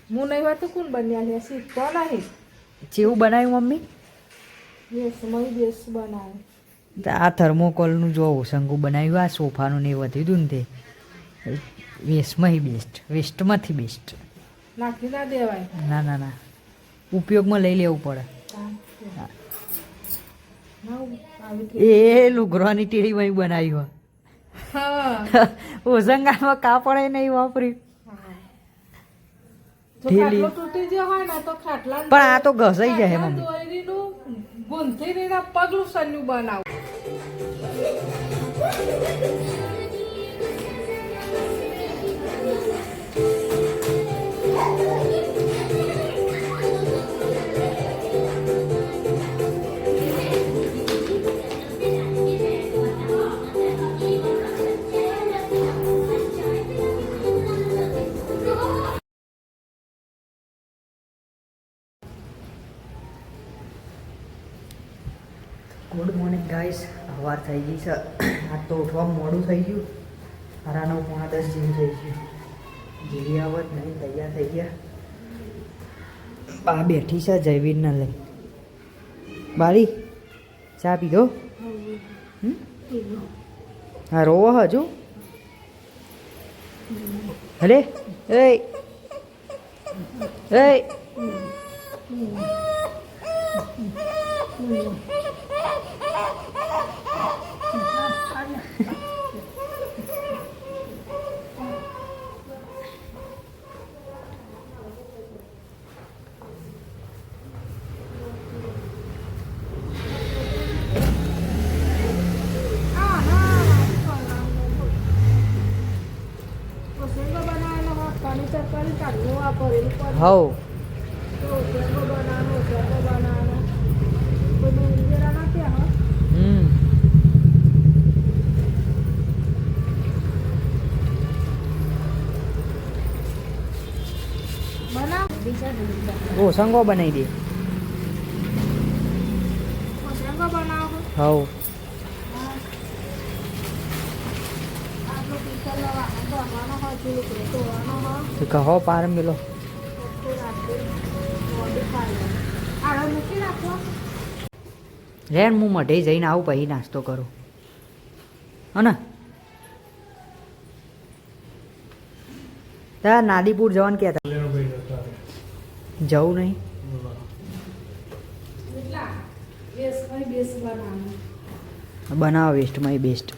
હું નહીં હોય તો કોણ બન્યા લે શીખતો નહીં. ચેવું બનાવ્યું મમ્મી? વેસમાં બેસ બનાવે. આ થર્મોકોલનું જો શંકુ બનાવ્યું, આ સોફાનું ને એ વધી હતું ને તે વેસ્ટમાં બેસ્ટ, વેસ્ટમાંથી બેસ્ટ. નાખી ના દેવાય. ના ના ના, ઉપયોગમાં લઈ લેવું પડે. એ લુગરાની ટેડીમાં બનાવ્યું. હા ઓઝંગામાં કાપડ નહીં વાપર્યું. ખાટલો તૂટી ગયો હોય ને તો ખાટલા પણ આ તો ઘસાઈ જાય મમ્મી. દોરીનું ગુંથી પગલું સન્યું બનાવું. ગુડ મોર્નિંગ ગાઈસ, સવાર થઈ ગઈ છે. આજ તો ઉઠવા મોડું થઈ ગયું. 9:30 જેવું થઈ ગયું. જેવી આવત નહીં તૈયાર થઈ ગયા. બા બેઠી છે જયવીરને લઈ. બારી ચા પીધો? હા રોવો હજુ? અરે એ એ હવ ઓસંગો બનાવી દે. હવ કહો પાર મેલો. રેન હું મઢે જઈને આવું પછી નાસ્તો કરું હને. ત્યાં નાદીપુર જવાનું કહેતા. જવું નહીં. બનાવો વેસ્ટમાં બેસ્ટ.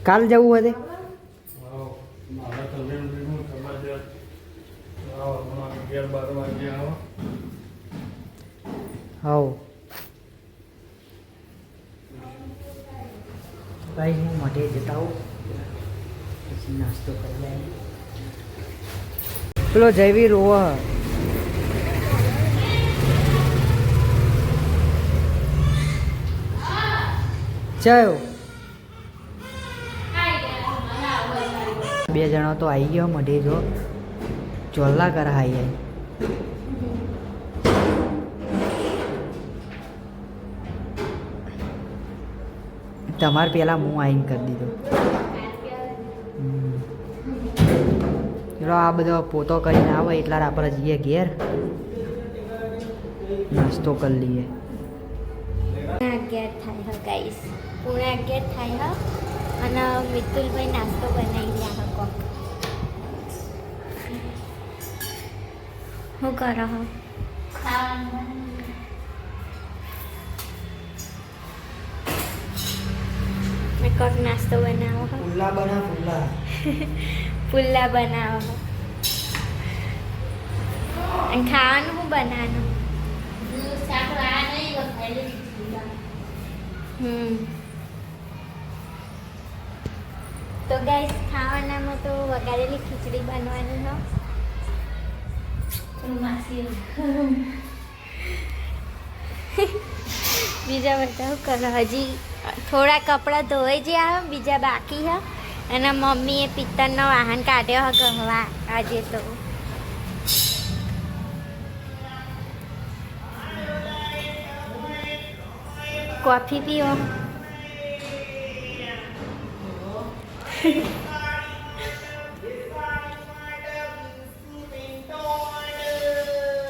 કાલ જવું હશે. હવ ભાઈ હું મઢે જતા આવું પછી નાસ્તો કરી લઈએ. પેલો જયવીર રોવા ચાયો. 2 જણા તો આવી ગયો મઢે. જો ચોલ્લા કરા આવી. તમારે પેલા હું આવીને કરી દીધો. ચલો આ બધો પોતો કરીને આવે એટલા આપણે જઈએ ઘેર, નાસ્તો કરી લઈએ. 11 થાય હ ગાઈસ, 11 થાય હ. અને મિતુલભાઈ નાસ્તો બનાવી રહ્યા હકો. શું કરો હો? મેં કોક નાસ્તો બનાવો હો. પુલ્લા બના પુલ્લા. પુલ્લા બનાવો હો. અને ખાવાનું શું બનાવવાનું? તો ગાઈસ ખાવાનામાં તો વઘારેલી ખીચડી બનવાની હો. બીજા બધા શું કરો? હજી થોડા કપડાં ધોઈ ગયા, બીજા બાકી હ. અને મમ્મીએ પિત્તળનો વાહન કાઢ્યો હ ગહવા આજે તો. કોફી પીવો?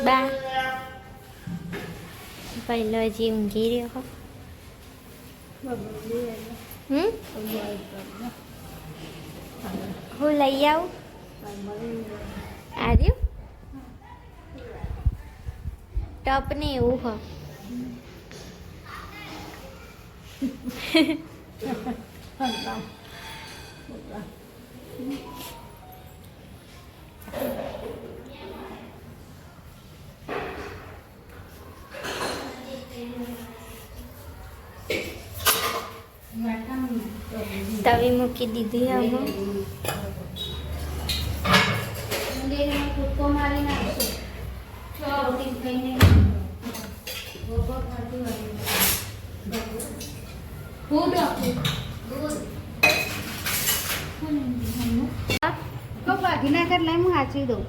બા પહેલો હજી ઊંઘી રહ્યો. હું લઈ આવું આવ્યું ટપ ને એવું હો. તવી મૂકી દીધી હવે. ગાંધીનગર લઈ હું હાચવી દઉં.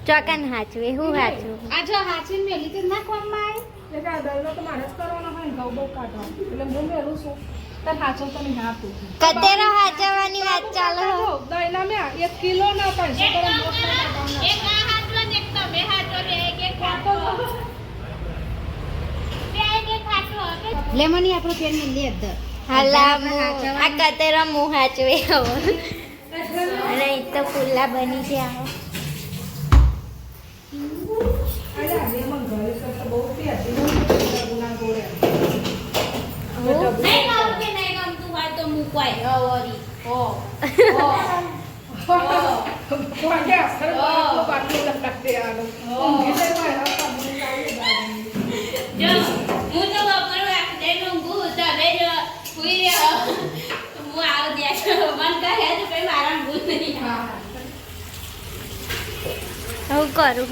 ચોકન હાચવે હું હાચવું. આ જો હાચવીને મેલી તો ના કોમમાં આવી. એટલે આ દરનો તો મારે જ કરવાનો હોય ને ઘઉં બહુ કાઢવા એટલે હું મેલું છું તાર હાચવ તો નહીં આપું. કતેરો હાચવવાની વાત ચાલે હો. દહીંના મેં 1 કિલો ના 500 ગ્રામ લોટ ના એક આ હાચવો ને એક તમે હાચવો ને એક લેમની આપણો પેન ને લે દ હાલા આ કતેરો મું હાચવે હવે. અને એક તો પુલ્લા બની ગયા. અરે આજે મને ઘરે કરતા બહુ પ્યાજી ગુના ગોળે નહીં ગમ કે નહીં ગમતું હોય તો મૂકવાય ઓરી ઓ કોણ કે અસર તો બાકી લગતે આનો ઊંઘી જાય જો હું તો બપોર આખી દે ઊંઘું તમે જો હુઈ રહ્યો હું આવ દે મન કહે તો ભાઈ મારા ઊંઘ નહીં. હું કરું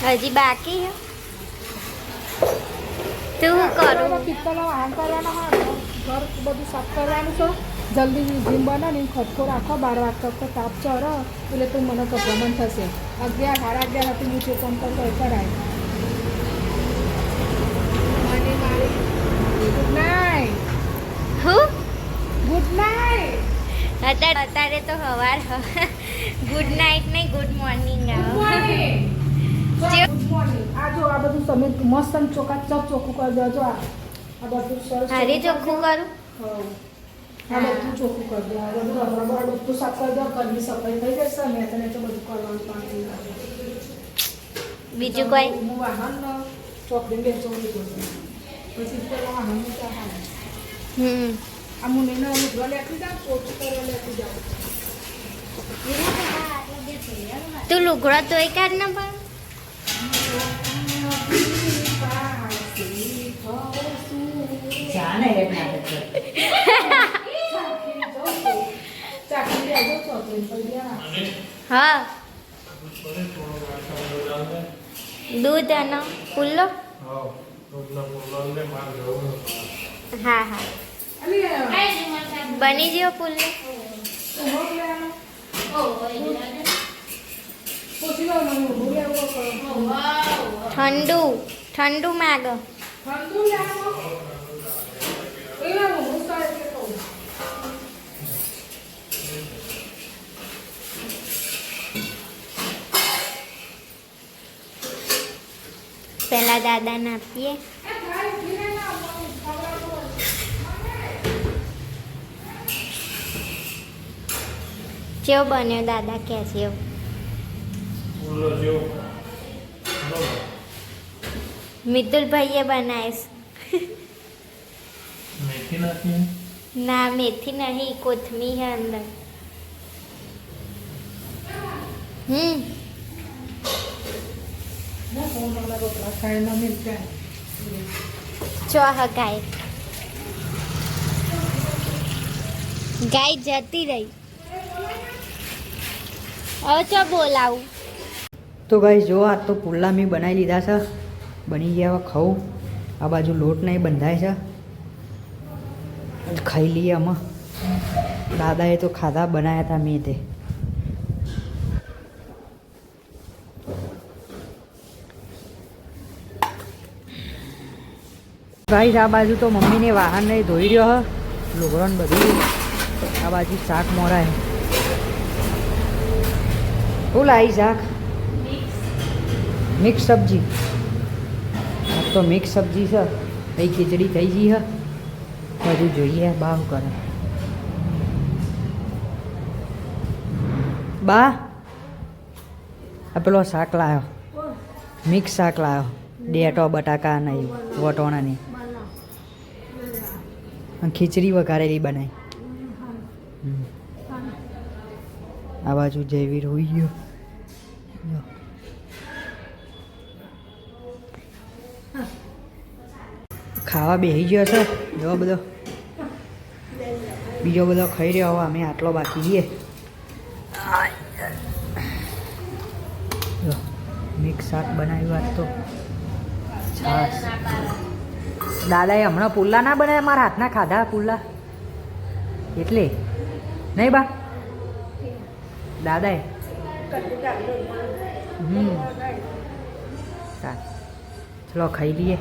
હજી બાકી હે. તું શું કરું? પિત્તળના વાહન કરવાના હોય ઘર બધું સાફ કરવાનું છે જલ્દી જીમ બનાવીને ખટકો રાખો 12 વાગતા વખતે તાપ ચડો એટલે તું મને ગભરામણ થશે 11 સાડા 11 હતી નીચે કોમ કરતો કરાય. મને મારી ગુડ નાઇટ. હું ગુડ નાઇટ. અત્યારે તો સવાર ગુડ નાઇટ નહીં ગુડ મોર્નિંગ ગુડ મોર્નિંગ. આ જો આ બધું તમે મસ્ત ચોખા ચોખ્ખું કરી દેજો. આ બધું સરસ હારી ચોખ્ખું કરું. હા બધું ચોખ્ખું કરી દે. આ બધું રબર બધું સાફ કરી દો. ઘરની સફાઈ થઈ જશે મેં તને તો બધું કરવાનું પાણી બીજું કોઈ હું વાહન ચોકડી બેસવાની કરું પછી પેલા વાહન ચા આ મુનેને લુગડા લેતી જાવ પોતું કરવા લેતી જાવ. તું લુગડો તોય કાઢ ના પણ જાને એક નાટક છે. ચાકરી આવજો ચોકડી પર ગયા. હા દૂધ અને પુલ્લો. હા હા અને બની ગયો પુલ્લો. હોક લેવાનો પોછી લો મને ભૂલી આવો કરો. ઠંડુ ઠંડુ માગ. ઠંડુ લેવાનો એલા હું સાહેબ કે કહું પેલા દાદાને આપીએ. કેવો બન્યો દાદા કે છે એવું? મિતુલભાઈએ બનાવીશ. મેથી નાખી ના મેથી નહીં કોથમી હે અંદર. ના ફોન વાળા રોટલા ખાઈ ના મિલતા ચો હ ગાય ગાય જતી રહી. હવે ચો બોલાવું. તો ગાઈસ જો આ તો પુલ્લા મેં બનાવી લીધા છે બની ગયા હવે ખાઉં. આ બાજુ લોટ નહીં બંધાય છે ખાઈ લઈએ આમાં. દાદાએ તો ખાધા બનાવ્યા હતા મેં તે. ગાઈસ આ બાજુ તો મમ્મીને વાહનને ધોઈ રહ્યો હ લુગડો ને બધું. આ બાજુ શાક મોરાય. શું લાવી શાક? મિક્સ સબ્જી. આ તો મિક્સ સબ્જી છે. કઈ ખીચડી થઈ ગઈ છે. બધું જોઈએ બા શું કરે. બા આ પેલો શાક લાવ્યો, મિક્સ શાક લાવ્યો. ડેટો બટાકા નહીં, વટોણા નહીં. અને ખીચડી વઘારેલી બનાવી. આ બાજુ જયવીર હોઈ ગયો. જો. ખાવા બેસી ગયો છે. જો બધો બીજો બધો ખાઈ રહ્યો. હવે અમે આટલો બાકી છીએ. જો મિક્સ શાક બનાવ્યું આજ તો. છાશ. દાદાએ હમણાં પુલ્લા ના બનાવ્યા, મારા હાથના ખાધા પુલ્લા એટલે નહીં બા દાદાએ. ચલો ખાઈ લઈએ.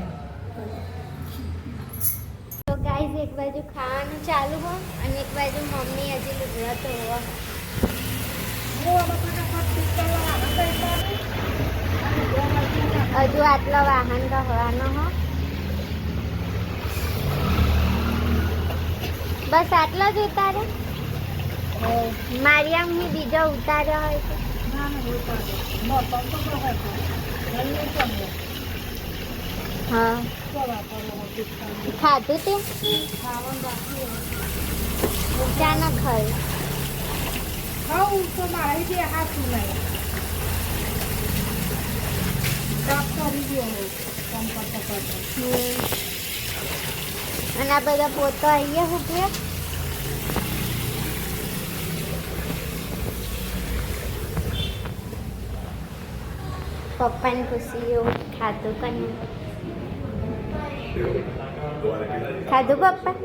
તો ગાઈઝ એક બાજુ ખાવાનું ચાલુ હોય અને એક બાજુ મમ્મી હજી લુગડા ધોવા. હજુ આટલો વાહન ગહવાનો હો. બસ આટલો જ ઉતારે. મારિયામની બીજો ઉતાર્યો હોય તો હા ખાધું તે ચા ના ખાય. ખાવું તો મારે જે હાથું નહીં કાપ કરી ગયો હોય કામ કરતા કરતા. અને આ બધા પોતો અહીંયા ઉભ્યો. પપ્પાને પૂછી એવું ખાધું કે નહીં. ખાધું પપ્પા?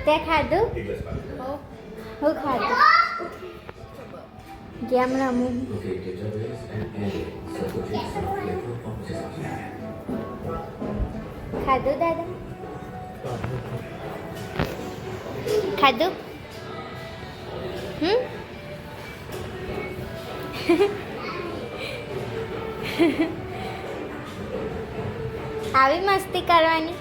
તે ખાધું? હું ખાધું? ગેમ રમું. ખાધું દાદા? ખાધું? આવી મસ્તી કરવાની.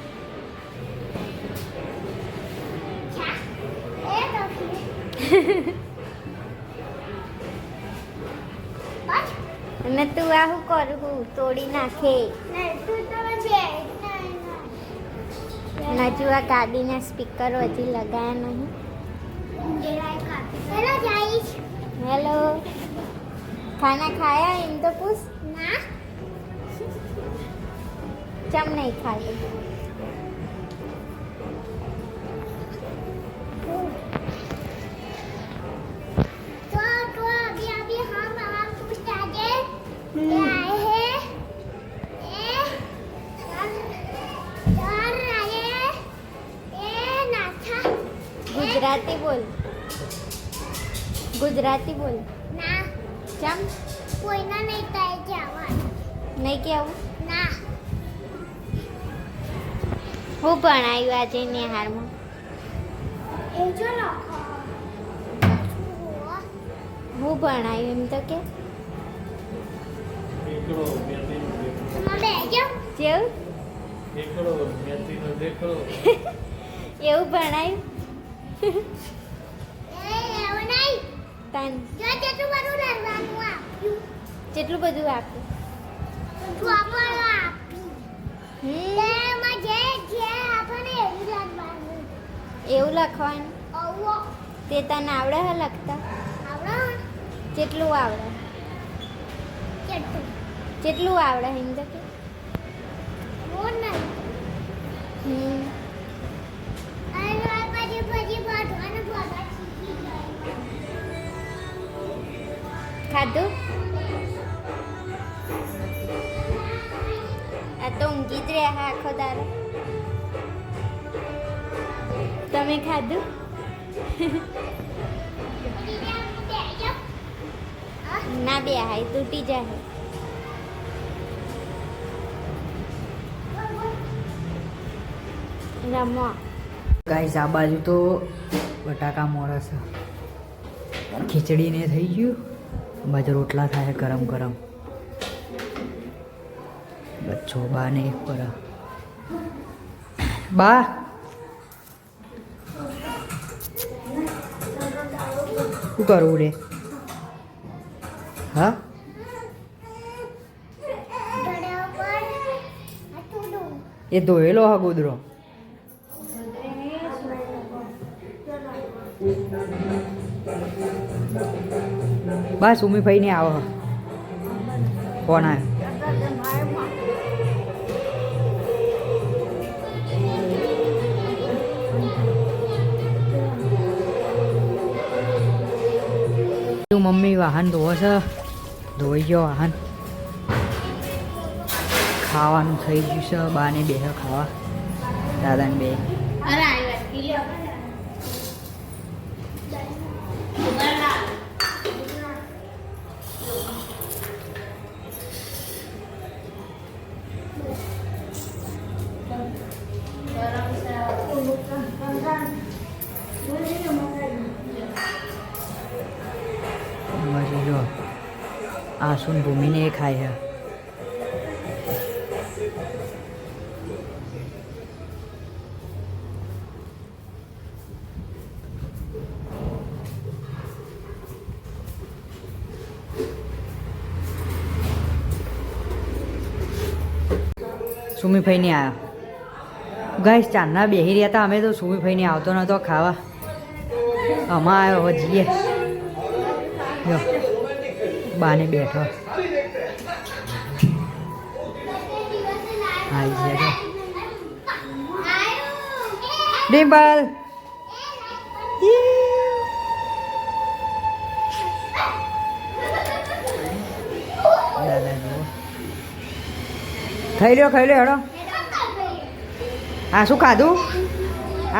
અને તું આ શું કરું તોડી નાખે. હજુ આ ગાડીના સ્પીકરો હજી લગાયા નહીં. હેલો ખાના ખાયા એમ તો પૂછ. ના ચમ નહીં ખાધું. ગુજરાતી બોલ. ગુજરાતી બોલ. ના ચમ કોઈના નહીં થાય જવાનું. નહીં કેવું? ના. હું ભણાવ્યું આજે નિહારમાં? એ જો લખો. હું ભણાવ્યું એમ તો કે જેવું એવું ભણાયું. જેટલું બધું આપ્યું. એવું લખવાનું. તે તને આવડે હે લખતા? કેટલું આવડે? કેટલું આવડે એમ તો કે. ખાધું? આ તો ઊંઘી જ રહ્યા આખો દાડો. તમે ખાધું? ના બે હાય તૂટી જાય. રમો ગાઈસ આ બાજુ તો બટાકા મોરા છે, ખીચડીને થઈ ગયું, બાજુ રોટલા થાય ગરમ ગરમ. બચ્ચો બા ને એક પર બા શું કરવું રે? હા એ ધોયેલો હા ગોદરો. બસ સુમીભાઈ ને આવો ફોન આવ્યો. મમ્મી વાહન ધોવે છે, ધોઈ ગયો વાહન. ખાવાનું થઈ ગયું છે, બાને બે ખાવા, દાદાને બે. અરે આ વાત કિલ્યો ઉગરલા જો આસુન ભૂમિને એ ખાય છે. સુમીભાઈ ને આવ્યા. ગાઈસ ચાંદના બેહી રહ્યા હતા અમે તો, સુમીભાઈ ને આવતો નતો ખાવા. આમાં આવ્યો હવે જઈએ. જો બાને બેઠો આવી ગયા ડિમ્પલ. દાદા જો ખાઈ લ્યો હેડો. આ શું ખાધું?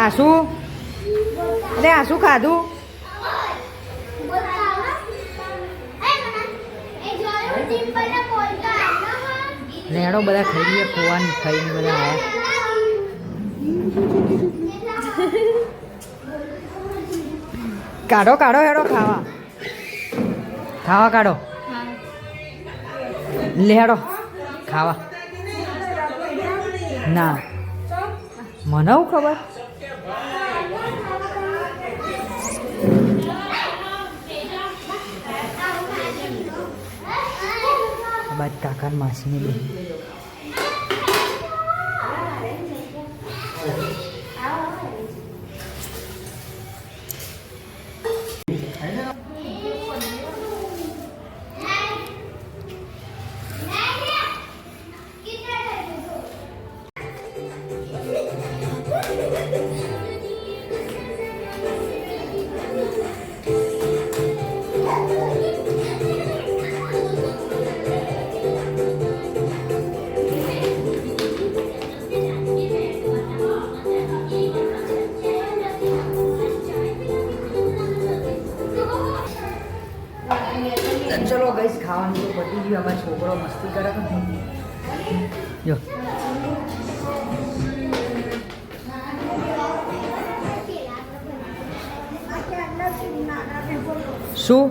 આ શું? અરે આ શું ખાધું? હેડો બધા ખાઈ લઈએ. ખોવાની ખાઈને બધા આવ્યા. કાઢો હેડો ખાવા કાઢો. લે હેડો ખાવા. ના મને હું ખબર. બાદ કાકા માસીને બે ચલો ગઈશ ખાવાનું તો પતી ગયું. અમારો છોકરો મસ્તી કરે તો જો શું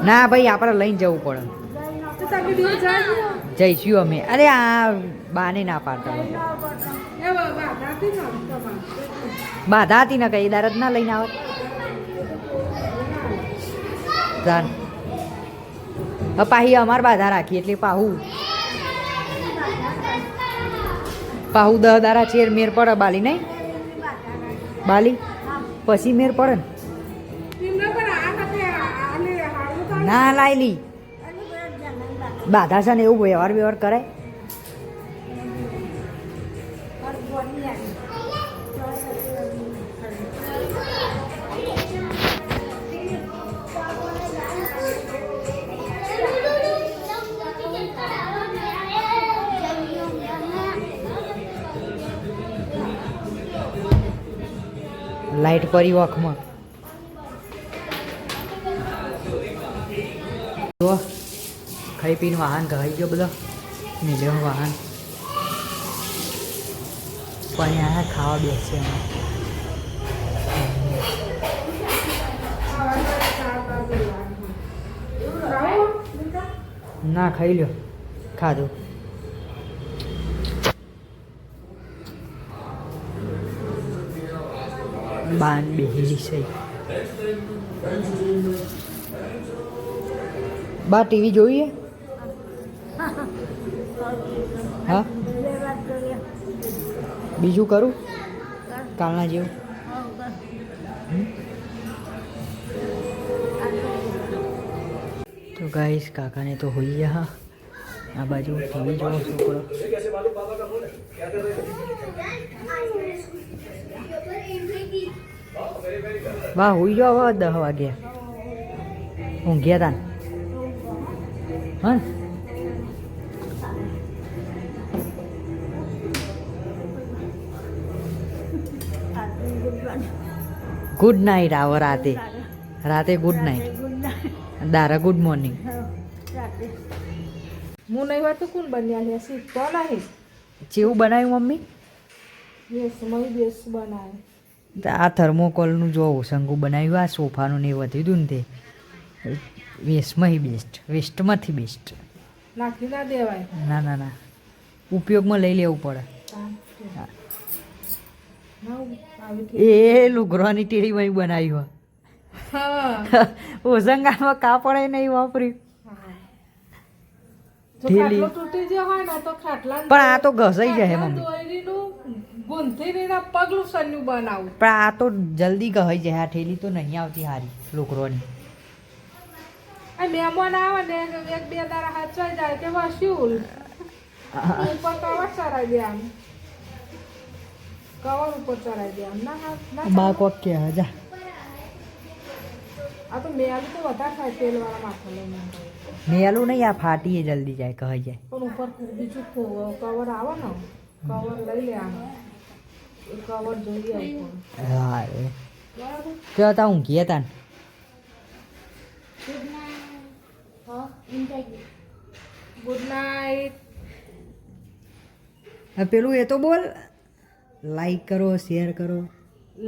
ના ભાઈ આપણે લઈને જવું પડે. જઈશું અમે. અરે આ બાને ના પાડતા બાધા હતી ને કઈ દારત ના લઈને આવત. પાહી અમાર બાધા રાખી એટલે પાહુ 10 દારા ચેર મેર પડે બાલી નહીં બાલી પછી મેર પડે ને. ના લાયલી બાધા છે ને એવું વ્યવહાર કરાય. લાઈટ પરી વખમાં જો ખાઈ પીને વાહન ઘાઈ ગયો બધા મિલ્યો વાહન. પપ્પાને આયા ખાવા બેસીએ અમે. ના ખાઈ લ્યો ખાધું. બાન બેહેલી છે. બા ટીવી જોઈએ? હા બીજું કરું કાલના જેવું? તો ગાઈસ કાકાને તો હોઈ ગયા. આ બાજુ ટીવી જોવો છોકરો. વાહ હોઈ જાઓ હવે 10 વાગ્યા. ઊંઘ્યા તા હા. ગુડ નાઇટ આવો રાતે. રાતે ગુડ નાઇટ. દારા ગુડ મોર્નિંગ. હું નહીં હોય તો કોણ બન્યા છે શીખતો નહીં. ચેવું બનાવ્યું મમ્મી? બેસ મય બેસ બનાવે. આ થર્મોકોલનું જો શંકુ બનાવ્યું. આ સોફાનું ને એ વધ્યું હતું ને તે વેસ્ટમાં બેસ્ટ. વેસ્ટમાંથી બેસ્ટ. નાખી ના દેવાય. ના ના ના ઉપયોગમાં લઈ લેવું પડે. એ લુગરાની ટેડીમાં બનાવ્યું. હા ઓઝંગામાં કાપડે નહીં વાપર્યું. જો ખાટલો તૂટી ગયો હોય ને તો ખાટલા પણ આ તો ઘસાઈ જાય મમ્મી. દોરીનું ગુંથીને પગલું સન્યું બનાવું. પણ આ તો જલ્દી ગહાઈ જાય. આ ઠેલી તો નહીં આવતી હારી લુગરોની. મહેમાન આવે ને એક બે દાડા હાચવાઈ જાય કે વસ્યું ઉપર કવર ચડાવી દે આમ. કવર ઉપર ચડાવી દે આમ. ના બા કોક કે જા. આ તો મેલું તો વધારે થાય તેલ વાળા માથા લઈને. મેલું નહીં આ ફાટીએ જલ્દી જાય કહાઈ જાય. પણ ઉપર બીજું કવર આવે ને કવર લઈ લે આમ. એ કવર જોઈએ ઉપર. હા રે બરાબર. તો તા ઊંઘી હતા ને. Good night. પેલું એ તો બોલ. લાઈક કરો શેર કરો.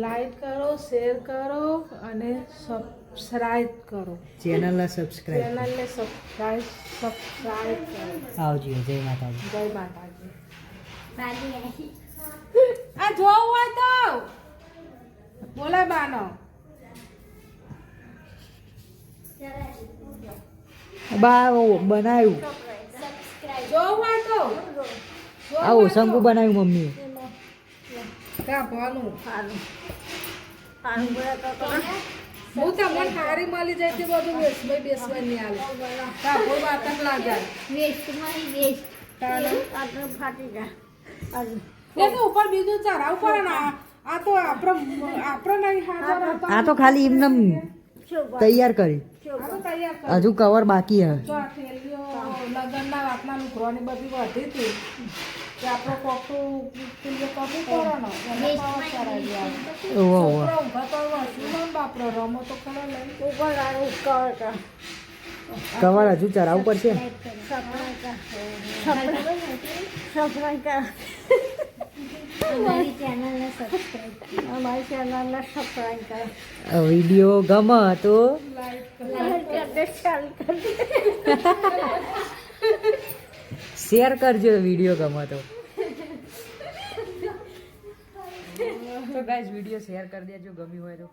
લાઈક કરો શેર કરો અને સબસ્ક્રાઇબ કરો. ચેનલને સબસ્ક્રાઈબ. ચેનલને સબસ્ક્રાઇબ કરો. આવજો. જય માતાજી. જય માતાજી. આ જોવું હોય તો બોલાય બાનો. બા બનાવ્યું. જોવું હોય તો આ ઓસંગુ બનાવ્યું મમ્મીએ. કાપવાનું હું તમને સારી મળી જાય તે બધું વેસભાઈ બેસવાય નહીં આલે. કાપો વાતક લાગે. એ તો ઉપર બીજું ચડાવવું પડે ને. આ તો આપણે નહીં હાજર હતા. આ તો ખાલી એમને તૈયાર કરી. આ તો તૈયાર કરો. હજુ કવર બાકી હે. જો આ થેલીઓ લગનના વાતના લુગરોની બધી વધી હતી કે આપણો કોકું પેલું કરવું પડે ને એને પાવર ચડાવી દે. ઓહો ઓહો. છોકરો ઊંઘા તો વસ્યું ને બાપરો રમો તો ખરા લઈ ઉપર આવ્યો કવર હજુ ચડાવવું પડશે ને. અમારી ચેનલને સબસ્ક્રાઈબ કરો. વિડીયો ગમે તો શેર કરજો. વિડીયો ગમે તો ગાઈસ વિડીયો શેર કરી દેજો ગમ્યું હોય તો.